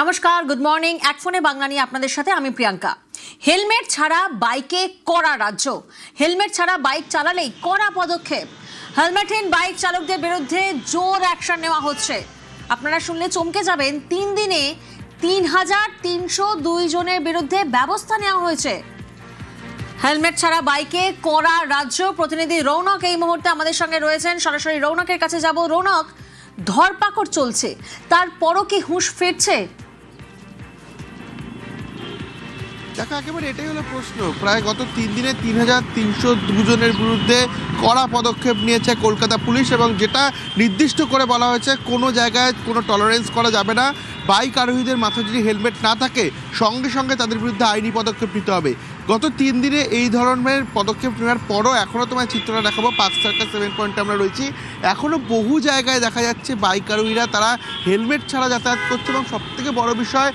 নমস্কার, good morning. এক ফোনে বাংলা নিয়ে আপনাদের সাথে আমি প্রিয়াঙ্কা। হেলমেট ছাড়া বাইকে কড়া রাজ্য, হেলমেট ছাড়া বাইক চালালেই কড়া পদক্ষেপ। হেলমেটহীন বাইক চালকদের বিরুদ্ধে জোর অ্যাকশন নেওয়া হচ্ছে। আপনারা শুনলে চমকে যাবেন, 3 দিনে 3,302 জনের বিরুদ্ধে ব্যবস্থা নেওয়া হয়েছে। হেলমেট ছাড়া বাইকে কড়া রাজ্য। প্রতিনিধি রৌনক এই মুহূর্তে আমাদের সঙ্গে রয়েছেন, সরাসরি রৌনকের কাছে যাব। রৌনক, ধরপাকড় চলছে, তারপরও কি হুঁশ ফিরছে? দেখো, একেবারে এটাই হলো প্রশ্ন। প্রায় গত 3 দিনে 3,302 জনের বিরুদ্ধে কড়া পদক্ষেপ নিয়েছে কলকাতা পুলিশ, এবং যেটা নির্দিষ্ট করে বলা হয়েছে কোনো জায়গায় কোনো টলারেন্স করা যাবে না। বাইক আরোহীদের মাথায় যদি হেলমেট না থাকে সঙ্গে সঙ্গে তাদের বিরুদ্ধে আইনি পদক্ষেপ নিতে হবে। গত 3 দিনে এই ধরনের পদক্ষেপ নেওয়ার পরও এখনও তোমায় চিত্রটা দেখাবো, পার্ক সার্কাস 7 পয়েন্টে আমরা রয়েছি, এখনও বহু জায়গায় দেখা যাচ্ছে বাইক আরোহীরা তারা হেলমেট ছাড়া যাতায়াত করছে। এবং সবথেকে বড় বিষয়,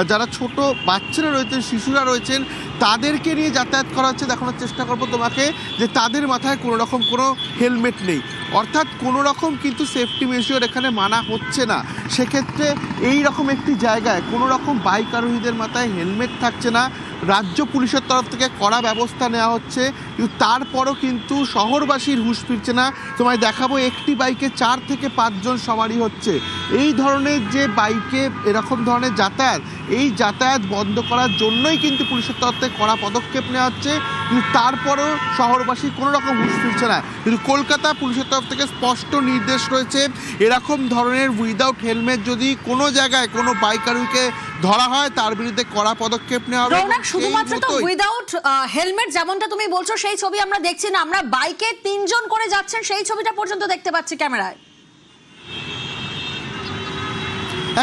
যারা ছোট বাচ্চারা রয়েছেন, শিশুরা রয়েছেন, তাদেরকে নিয়ে যাতায়াত করা হচ্ছে। দেখানোর চেষ্টা করবো তোমাকে যে তাদের মাথায় কোনো রকম কোনো হেলমেট নেই, অর্থাৎ কোনো রকম কিন্তু সেফটি মেজার এখানে মানা হচ্ছে না। সেক্ষেত্রে এই রকম একটি জায়গায় কোনো রকম বাইক আরোহীদের মাথায় হেলমেট থাকছে না। রাজ্য পুলিশের তরফ থেকে কড়া ব্যবস্থা নেওয়া হচ্ছে, কিন্তু তারপরও কিন্তু শহরবাসীর হুঁশ ফিরছে না। তোমায় দেখাবো একটি বাইকে 4 থেকে 5 জন সওয়ারি হচ্ছে। এই ধরনের যে বাইকে এরকম ধরনের যাতায়াত, এই যাতায়াত বন্ধ করার জন্যই কিন্তু পুলিশের তরফ থেকে কড়া পদক্ষেপ নেওয়া হচ্ছে, কিন্তু তারপরও শহরবাসীর কোনো রকম হুঁশ ফিরছে না। কিন্তু কলকাতা পুলিশের তরফ থেকে স্পষ্ট নির্দেশ রয়েছে, এরকম ধরনের উইদাউট হেলমেট যদি কোনো জায়গায় কোনো বাইক আরোহীকে ধরা হয় তার বিরুদ্ধে কড়া পদক্ষেপ নেওয়া হবে। শুধুমাত্র তো উইদাউট হেলমেট যেমনটা তুমি বলছো সেই ছবি আমরা দেখছি না, আমরা বাইকে 3 জন করে যাচ্ছেন সেই ছবিটা পর্যন্ত দেখতে পাচ্ছি ক্যামেরায়।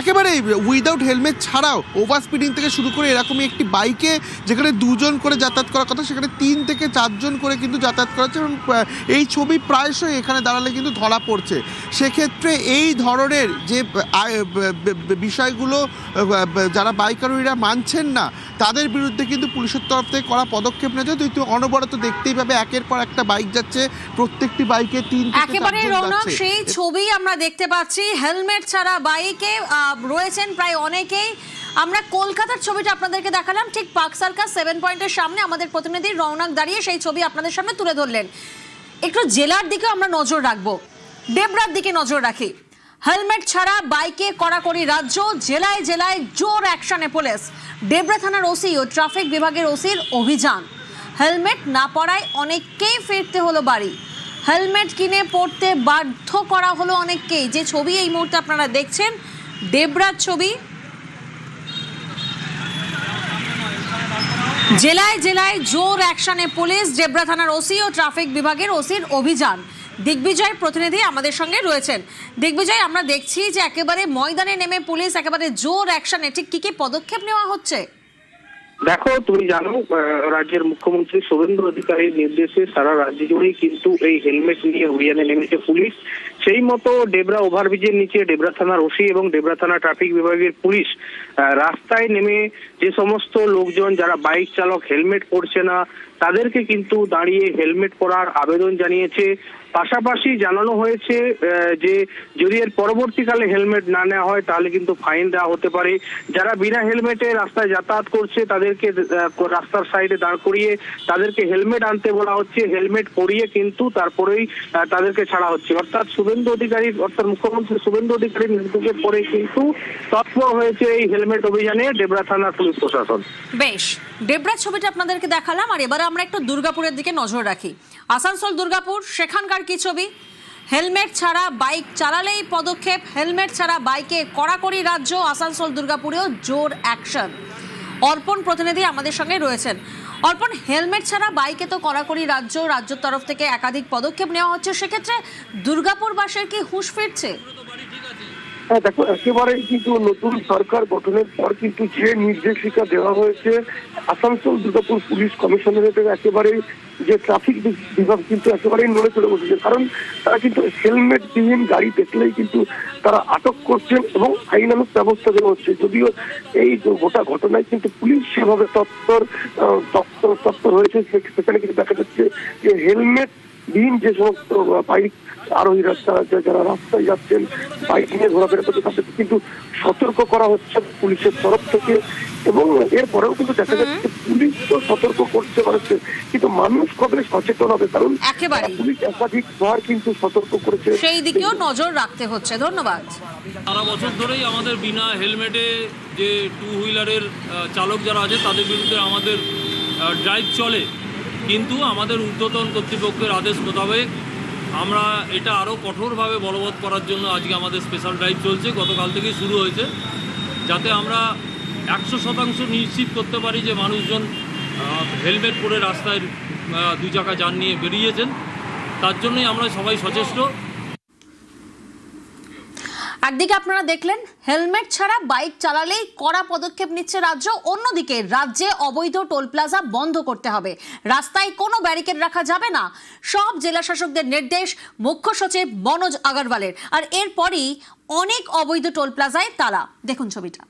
একেবারে উইদাউট হেলমেট ছাড়াও ওভার স্পিডিং থেকে শুরু করে এরকমই একটি বাইকে যেখানে 2 জন করে যাতায়াত করার কথা সেখানে 3 থেকে 4 জন করে কিন্তু যাতায়াত করা হচ্ছে, এবং এই ছবি প্রায়শই এখানে দাঁড়ালে কিন্তু ধরা পড়ছে। সেক্ষেত্রে এই ধরনের যে বিষয়গুলো যারা বাইক আরোহীরা মানছেন না তাদের বিরুদ্ধে কিন্তু পুলিশের তরফ থেকে কড়া পদক্ষেপ নেওয়া যায়। তুই অনবরত দেখতেই পাবে একের পর একটা বাইক যাচ্ছে, প্রত্যেকটি বাইকে 3 থেকে 4 জন একেবারে রৌনক, যাচ্ছে। সেই ছবি আমরা দেখতে পাচ্ছি। হেলমেট ছাড়া বাইকে রয়েছেন প্রায় অনেকেই। আমরা কলকাতার ছবিটা আপনাদেরকে দেখালাম, ঠিক পার্ক সার্কাস 7 পয়েন্টের সামনে আমাদের প্রতিনিধি রৌনক দাঁড়িয়ে সেই ছবি আপনাদের সামনে তুলে ধরলেন। একটু জেলার দিকেও আমরা নজর রাখবো, ডেবরার দিকে নজর রাখি। হেলমেট ছাড়া বাইকে কড়াকড়ি রাজ্য, জেলায় জেলায় জোর অ্যাকশনে পুলিশ। ডেবরা থানার ওসি ও ট্রাফিক বিভাগের ওসির অভিযান। হেলমেট না পরায় অনেককেই ফিরতে হলো বাড়ি, হেলমেট কিনে পড়তে বাধ্য করা হলো অনেককেই। যে ছবি এই মুহূর্তে আপনারা দেখছেন ডেবরার ছবি। জেলায় জেলায় জোর অ্যাকশনে পুলিশ, ডেবরা থানার ওসি ও ট্রাফিক বিভাগের ওসির অভিযান। দিগ্বিজয় প্রতিনিধি আমাদের সঙ্গে রয়েছেন। দিগ্বিজয়, আমরা দেখছি যে একেবারে ময়দানে নেমে পুলিশ একেবারে জোর অ্যাকশনে, ঠিক কি কি পদক্ষেপ নেওয়া হচ্ছে? দেখো, তুমি জানো রাজ্যের মুখ্যমন্ত্রী শুভেন্দু অধিকারীর নির্দেশে সারা রাজ্য জুড়েই কিন্তু এই হেলমেট নিয়ে অভিযানে নেমেছে পুলিশ। সেই মতো ডেবরা ওভারব্রিজের নিচে ডেবরা থানার ওসি এবং ডেবরা থানা ট্রাফিক বিভাগের পুলিশ রাস্তায় নেমে যে সমস্ত লোকজন যারা বাইক চালক হেলমেট পরছে না তাদেরকে কিন্তু দাঁড়িয়ে হেলমেট পরার আবেদন জানিয়েছে। পাশাপাশি জানানো হয়েছে যে যদি এর পরবর্তীকালে হেলমেট না নেওয়া হয় তাহলে কিন্তু ফাইন দেওয়া হতে পারে। যারা বিনা হেলমেটে রাস্তায় যাতায়াত করছে তাদেরকে রাস্তার সাইডে দাঁড় করিয়ে তাদেরকে হেলমেট আনতে বলা হচ্ছে, হেলমেট পরিয়ে কিন্তু তারপরেই তাদেরকে ছাড়া হচ্ছে। অর্থাৎ মুখ্যমন্ত্রী শুভেন্দু অধিকারীর নির্দেশের পরে কিন্তু তৎপর হয়েছে এই হেলমেট অভিযানে ডেবরা থানার পুলিশ প্রশাসন। বেশ, ডেবরার ছবিটা আপনাদেরকে দেখালাম, আর এবারে আমরা একটু দুর্গাপুরের দিকে নজর রাখি। আসানসোল দুর্গাপুর, সেখানকার কি ছবি? হেলমেট ছাড়া বাইক চালালেই পদক্ষেপ, হেলমেট ছাড়া বাইকে কড়াকড়ি রাজ্য। আসানসোল দুর্গাপুরেও জোর অ্যাকশন। অর্পণ প্রতিনিধি আমাদের সঙ্গে রয়েছেন। অর্পণ, হেলমেট ছাড়া বাইকে তো কড়াকড়ি রাজ্য, রাজ্যের তরফ থেকে একাধিক পদক্ষেপ নেওয়া হচ্ছে, সেক্ষেত্রে দুর্গাপুরবাসীর কি হুঁশ ফিরছে? হ্যাঁ দেখো, একেবারেই কিন্তু নতুন সরকার গঠনের পর কিন্তু যে নির্দেশিকা দেওয়া হয়েছে আসানসোল দুর্গাপুর পুলিশ কমিশনারেটের, একেবারেই যে ট্রাফিক বিভাগ কিন্তু একেবারেই নড়ে চড়ে বসেছে। কারণ তারা কিন্তু হেলমেটবিহীন গাড়ি দেখলেই কিন্তু তারা আটক করছেন এবং আইনানুগ ব্যবস্থা দেওয়া হচ্ছে। যদিও এই গোটা ঘটনায় কিন্তু পুলিশ সেভাবে তৎপর হয়েছে, সেখানে কিন্তু দেখা যাচ্ছে যে হেলমেট বিহীন যে সমস্ত বাইক আরোহীরা যারা রাস্তায় যাচ্ছেন, বাইক নিয়ে ঘোরাফেরা করছে, তাদেরকে কিন্তু সতর্ক করা হচ্ছে পুলিশের তরফ থেকে। এবং এরপরেও কিন্তু দেখা যাচ্ছে পুলিশ তো সতর্ক করছে মানুষকে, কিন্তু মানুষ কবে সচেতন হবে? কারণ একেবারেই। পুলিশ একাধিকবার কিন্তু সতর্ক করেছে, সেই দিকেও নজর রাখতে হচ্ছে। ধন্যবাদ। সারা বছর ধরেই আমাদের বিনা হেলমেটে যে টু হুইলারের চালক যারা আছে তাদের বিরুদ্ধে আমাদের ড্রাইভ চলে, কিন্তু আমাদের ঊর্ধ্বতন কর্তৃপক্ষের আদেশ মোতাবেক আমরা এটা আরও কঠোরভাবে বলবৎ করার জন্য আজকে আমাদের স্পেশাল ড্রাইভ চলছে, গতকাল থেকেই শুরু হয়েছে, যাতে আমরা 100% নিশ্চিত করতে পারি যে মানুষজন হেলমেট পরে রাস্তায় দুই চাকা যান নিয়ে বেরিয়েছেন। তার জন্যই আমরা সবাই সচেষ্ট। একদিকে আপনারা দেখলেন হেলমেট ছাড়া বাইক চালালেই কড়া পদক্ষেপ নিচ্ছে রাজ্য, অন্যদিকে রাজ্যে অবৈধ টোল প্লাজা বন্ধ করতে হবে, রাস্তায় কোনো ব্যারিকেড রাখা যাবে না, সব জেলা শাসকদের নির্দেশ মুখ্য সচিব মনোজ আগরওয়ালের। আর এরপরই অনেক অবৈধ টোল প্লাজায় তালা। দেখুন ছবিটা।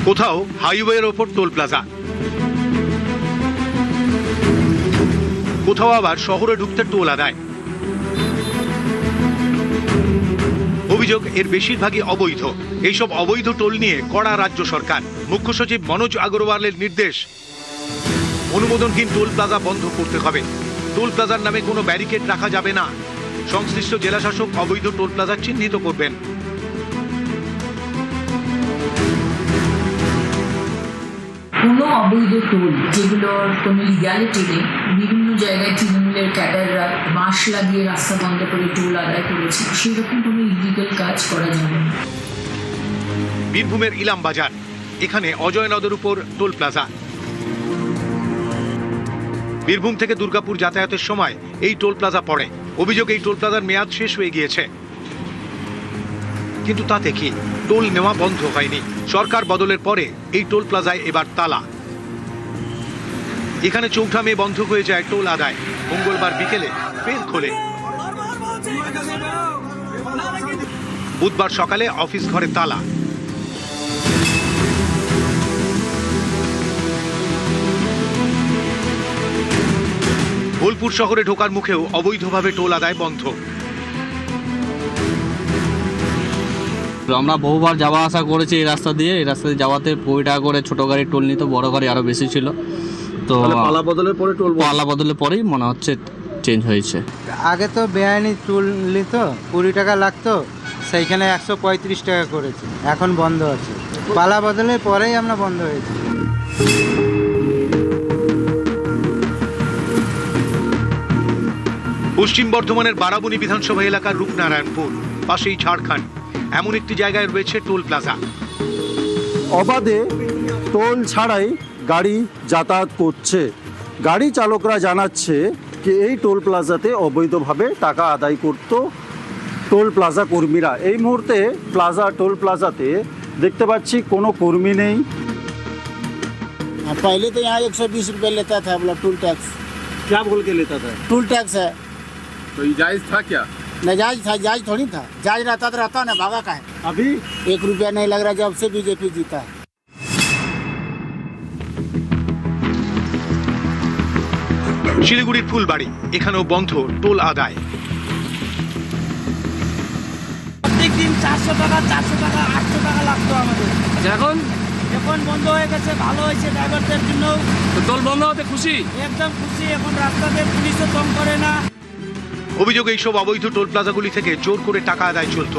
কোথাও হাইওয়ের ওপর টোল প্লাজা, কোথাও আবার শহরে ঢুকতে টোল আদায়। অভিযোগ এর বেশিরভাগই অবৈধ। এইসব অবৈধ টোল নিয়ে কড়া রাজ্য সরকার। মুখ্য সচিব মনোজ আগরওয়ালের নির্দেশ, অনুমোদনহীন টোল প্লাজা বন্ধ করতে হবে। টোল প্লাজার নামে কোনো ব্যারিকেড রাখা যাবে না। সংশ্লিষ্ট জেলাশাসক অবৈধ টোল প্লাজা চিহ্নিত করবেন। কোনো অবৈধ টোল যেগুলোর কোনো লিগ্যালিটি নেই, বিভিন্ন জায়গায় তৃণমূলের ক্যাডাররা বাঁশ লাগিয়ে রাস্তা বন্ধ করে টোল আদায় করেছে, সেই রকম কোনো ইলিগাল কাজ করা যাবে না। বীরভূমের ইলাম বাজার, এখানে অজয় নদের উপর টোল প্লাজা। বীরভূম থেকে দুর্গাপুর যাতায়াতের সময় এই টোল প্লাজা পড়ে। অভিযোগ এই টোল প্লাজার মেয়াদ শেষ হয়ে গিয়েছে, কিন্তু তাতে কি টোল নেওয়া বন্ধ হয়নি। সরকার বদলের পরে এই টোল প্লাজায় এবার তালা। এখানে 4 মে বন্ধ হয়ে যায় টোল আদায়। মঙ্গলবার বিকেলে ফের খোলে। বুধবার সকালে অফিস ঘরে তালা। বোলপুর শহরে ঢোকার মুখেও অবৈধভাবে টোল আদায় বন্ধ। আমরা বহুবার যাওয়া আসা করেছি এই রাস্তা দিয়ে যাওয়াতে 20 টাকা করে ছোট গাড়ি টোল নিত, বড় গাড়ি আরো বেশি ছিল। তো পালা বদলের পরেই মনে হচ্ছে চেঞ্জ হয়েছে। আগে তো বেআইনি টোল নিত, 20 টাকা লাগতো, সেইখানে 135 টাকা করেছে, এখন বন্ধ আছে। পালা বদলের পরেই আমরা বন্ধ হয়েছে। পশ্চিম বর্ধমানের বারাবণী বিধানসভা এলাকার রূপনারায়ণপুর, পাশেই ঝাড়খণ্ড। এমন একটি জায়গায় রয়েছে টোল প্লাজা। অবাধে টোল ছাড়াই গাড়ি যাতায়াত করছে। গাড়ি চালকরা জানাচ্ছে যে এই টোল প্লাজাতে অবৈধভাবে টাকা আদায় করত টোল প্লাজা কর্মীরা। এই মুহূর্তে টোল প্লাজাতে দেখতে পাচ্ছি কোনো কর্মী নেই। पहले तो यहाँ 120 रुपये लेता था, बोला टोल टैक्स। क्या बोल के लेता था? टोल टैक्स है तो ये जायज था क्या? नाजायज था, जायज थोड़ी था। जायज रहता तो रहता ना, भागा का है। अभी 1 रुपया नहीं लग रहा जब से बीजेपी जीता है। শিলিগুড়ির ফুলবাড়ি, এখানেও বন্ধ টোল আদায়। প্রত্যেকদিন 400 টাকা 800 টাকা লাগতো আমাদের। এখন এখন বন্ধ হয়ে গেছে, ভালো হয়েছে ড্রাইভারদের জন্য। টোল বন্ধ হতে খুশি? একদম খুশি। এখন রাস্তাতে পুলিশও কম করে না। অভিযোগ এইসব অবৈধ টোল প্লাজাগুলি থেকে জোর করে টাকা আদায় চলত।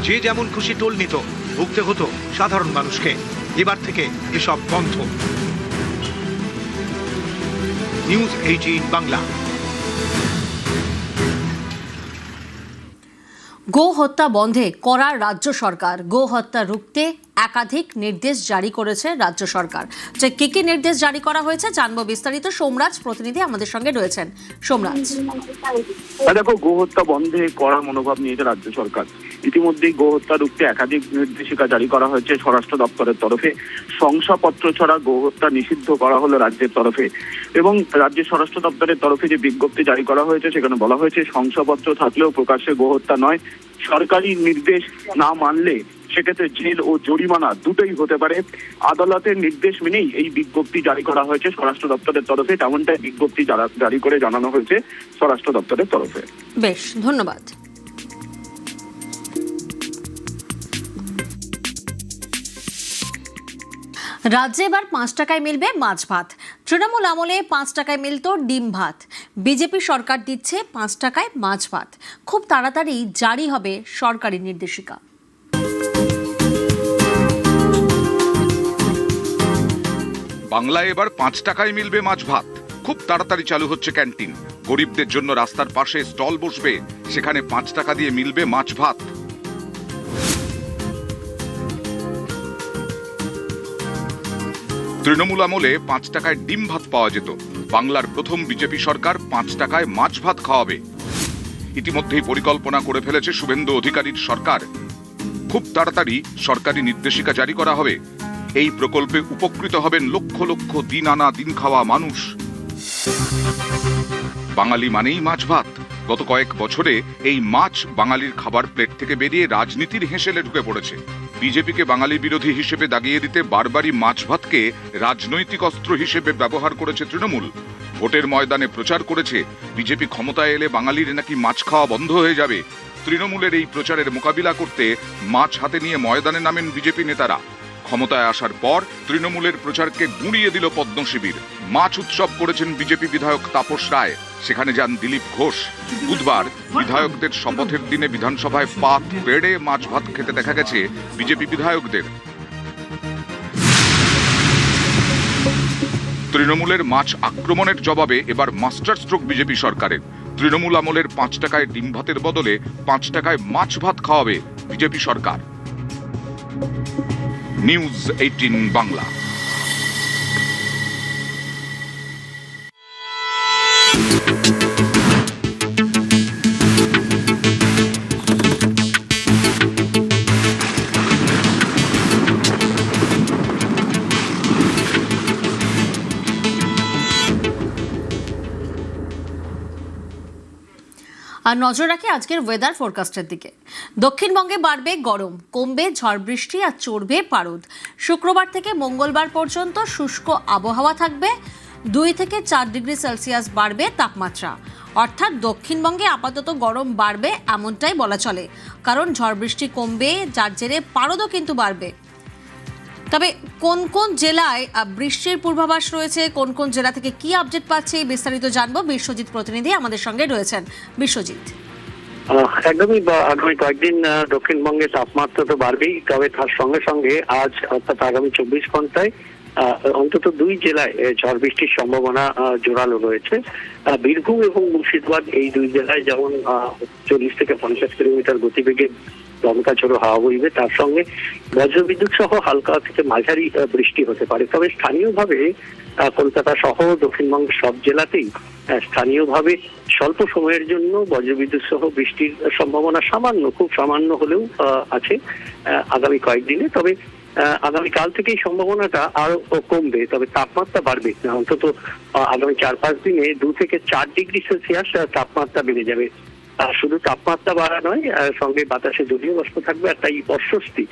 যে যেমন খুশি টোল নিত, ভুগতে হতো সাধারণ মানুষকে। এবার থেকে এসব বন্ধ। নিউজ 18 বাংলা। গো হত্যা বন্ধে করা রাজ্য সরকার। গো হত্যা রুখতে একাধিক নির্দেশ জারি করেছে রাজ্য সরকার। যে কি নির্দেশ জারি করা হয়েছে জানবো বিস্তারিত। সোমরাজ প্রতিনিধি আমাদের সঙ্গে রয়েছেন। সোমরাজ, দেখো, গোহত্যা বন্ধে কড়া মনোভাব নিয়েছে রাজ্য সরকার। ইতিমধ্যেই গোহত্যা রুখতে একাধিক নির্দেশিকা জারি করা হয়েছে স্বরাষ্ট্র দপ্তরের তরফে। শংসাপত্র ছাড়া গোহত্যা নিষিদ্ধ করা হলো রাজ্যের তরফে। এবং রাজ্যের স্বরাষ্ট্র দপ্তরের তরফে যে বিজ্ঞপ্তি জারি করা হয়েছে সেখানে বলা হয়েছে শংসাপত্র থাকলেও প্রকাশ্যে গোহত্যা নয়। সরকারি নির্দেশ না মানলে সেক্ষেত্রে জেল ও জরিমানা দুটোই হতে পারে। আদালতের নির্দেশ মেনেই এই বিজ্ঞপ্তি জারি করা হয়েছে স্বরাষ্ট্র দপ্তরের তরফে, তেমনটাই বিজ্ঞপ্তি জারি করে জানানো হয়েছে স্বরাষ্ট্র দপ্তরের তরফে। বেশ, ধন্যবাদ। রাজ্যে এবার 5 টাকায় মিলবে মাছ ভাত। তৃণমূল আমলে 5 টাকায় মিলত ডিম ভাত। বিজেপি সরকার দিচ্ছে 5 টাকায় মাছ ভাত। খুব তাড়াতাড়ি জারি হবে সরকারি নির্দেশিকা। বাংলায় এবার 5 টাকায় মিলবে মাছ ভাত। খুব তাড়াতাড়ি চালু হচ্ছে ক্যান্টিন। গরিবদের জন্য রাস্তার পাশে স্টল বসবে, সেখানে 5 টাকা দিয়ে মিলবে মাছ ভাত। তৃণমূল আমলে 5 টাকায় ডিম ভাত পাওয়া যেত। বাংলার প্রথম বিজেপি সরকার 5 টাকায় মাছ ভাত খাওয়াবে। ইতিমধ্যেই পরিকল্পনা করে ফেলেছে শুভেন্দু অধিকারীর সরকার। খুব তাড়াতাড়ি সরকারি নির্দেশিকা জারি করা হবে। এই প্রকল্পে উপকৃত হবেন লক্ষ লক্ষ দিন আনা দিন খাওয়া মানুষ। বাঙালি মানেই মাছ ভাত। গত কয়েক বছরে এই মাছ বাঙালির খাবার প্লেট থেকে বেরিয়ে রাজনীতির হেঁসেলে ঢুকে পড়েছে। বিজেপিকে বাঙালি বিরোধী হিসেবে দাগিয়ে দিতে বারবারই মাছ ভাতকে রাজনৈতিক অস্ত্র হিসেবে ব্যবহার করেছে তৃণমূল। ভোটের ময়দানে প্রচার করেছে বিজেপি ক্ষমতায় এলে বাঙালির নাকি মাছ খাওয়া বন্ধ হয়ে যাবে। তৃণমূলের এই প্রচারের মোকাবিলা করতে মাছ হাতে নিয়ে ময়দানে নামেন বিজেপি নেতারা। ক্ষমতায় আসার পর তৃণমূলের প্রচারকে গুঁড়িয়ে দিল পদ্ম শিবির। মাছ উৎসব করেছেন বিজেপি বিধায়ক তাপস রায়, সেখানে যান দিলীপ ঘোষ। বুধবার বিধায়কদের শপথের দিনে বিধানসভায় পাত পেড়ে মাছ ভাত খেতে দেখা গেছে বিজেপি বিধায়কদের। তৃণমূলের মাছ আক্রমণের জবাবে এবার মাস্টার স্ট্রোক বিজেপি সরকারের। তৃণমূল আমলের 5 টাকায় ডিম ভাতের বদলে 5 টাকায় মাছ ভাত খাওয়াবে বিজেপি সরকার। নিউজ 18 বাংলা। আর নজর রাখি আজকের ওয়েদার ফোরকাস্টের দিকে। দক্ষিণবঙ্গে বাড়বে গরম, কমবে ঝড় বৃষ্টি আর চড়বে পারদ। শুক্রবার থেকে মঙ্গলবার পর্যন্ত শুষ্ক আবহাওয়া থাকবে। 2 থেকে 4 ডিগ্রি সেলসিয়াস বাড়বে তাপমাত্রা। অর্থাৎ দক্ষিণবঙ্গে আপাতত গরম বাড়বে এমনটাই বলা চলে, কারণ ঝড় বৃষ্টি কমবে, যার জেরে পারদও কিন্তু বাড়বে। তবে কোন কোন জেলায় বৃষ্টির পূর্বাভাস রয়েছে, কোন কোন জেলা থেকে কি আপডেট পাচ্ছে, বিস্তারিত জানবো। বিশ্বজিৎ প্রতিনিধি আমাদের সঙ্গে রয়েছেন। বিশ্বজিৎ, একদমই আগামী কয়েকদিন দক্ষিণবঙ্গে তাপমাত্রা তো বাড়বেই, তবে তার সঙ্গে সঙ্গে আজ অর্থাৎ আগামী 24 ঘন্টায় অন্তত 2 জেলায় ঝড় বৃষ্টির সম্ভাবনা জোরালো রয়েছে। বীরভূম এবং মুর্শিদাবাদ এই 2 জেলায় যেমন 40 থেকে 50 কিলোমিটার গতিবেগে দমকা ঝোড়ো হাওয়া বইবে, তার সঙ্গে বজ্রবিদ্যুৎ সহ হালকা থেকে মাঝারি বৃষ্টি হতে পারে। তবে স্থানীয়ভাবে কলকাতা সহ দক্ষিণবঙ্গের সব জেলাতেই স্থানীয়ভাবে স্বল্প সময়ের জন্য বজ্রবিদ্যুৎ সহ বৃষ্টির সম্ভাবনা সামান্য, খুব সামান্য হলেও আছে আগামী কয়েকদিনে। তবে আগামীকাল থেকেই সম্ভাবনাটা আরো কমবে, তবে তাপমাত্রা বাড়বে। অন্তত আগামী 4-5 দিনে 2 থেকে 4 ডিগ্রি সেলসিয়াস তাপমাত্রা বেড়ে যাবে। শুধু তাপমাত্রা বাড়া নয়, সঙ্গে বাতাসে জলীয় বাষ্প থাকবে, আর তাই অস্বস্তি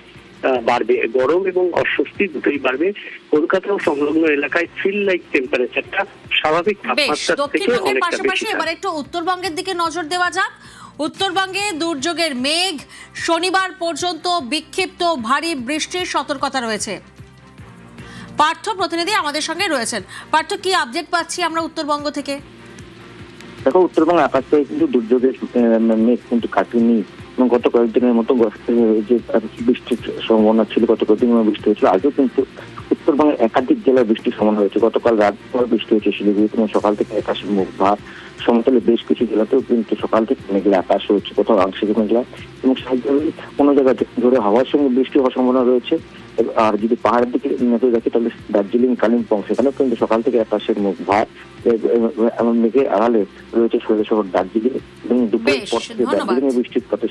বাড়বে। গরম এবং অস্বস্তি দুটোই বাড়বে। কলকাতা ও সংলগ্ন এলাকায় ফিল লাইক টেম্পারেচারটা স্বাভাবিক তাপমাত্রা থেকে অনেকটা পাশাপাশি এবার একটু উত্তরবঙ্গের দিকে নজর দেওয়া যাক। উত্তরবঙ্গে দুর্যোগের মেঘ, শনিবার পর্যন্ত বিক্ষিপ্ত ভারী বৃষ্টির সতর্কতা রয়েছে। পার্থ প্রতিনিধি আমাদের সঙ্গে রয়েছেন। পার্থ, কি আপডেট পাচ্ছি আমরা উত্তরবঙ্গ থেকে? দেখো, উত্তরবঙ্গ আকাশ থেকে কিন্তু দুর্যোগের মেঘ কিন্তু কাটেনি এবং গত কয়েকদিনের মতো যে বৃষ্টির সম্ভাবনা ছিল, গত কয়েকদিন বৃষ্টি হয়েছিল। আগেও কিন্তু উত্তরবঙ্গের একাধিক জেলায় বৃষ্টির সম্ভাবনা হয়েছে। গতকাল রাত পর বৃষ্টি হয়েছে শিলিগুড়িতে, সকাল থেকে আকাশের মুখ ভার। সমতলে বেশ কিছু জেলাতেও কিন্তু সকাল থেকে মেঘলা আকাশ হয়েছে, কোথাও আংশিক মেঘলা, এবং কোনো জায়গায় ধরে হাওয়ার সঙ্গে বৃষ্টি হওয়ার সম্ভাবনা রয়েছে। আর যদি পাহাড়ের দিকে নজর রাখি তাহলে দার্জিলিং, কালিম্পং, সেখানেও কিন্তু সকাল থেকে আকাশের মুখ ভার এবং মেঘের আড়ালে রয়েছে শহর দার্জিলিং, এবং দুপুরের পর থেকে দার্জিলিং এ বৃষ্টির কথা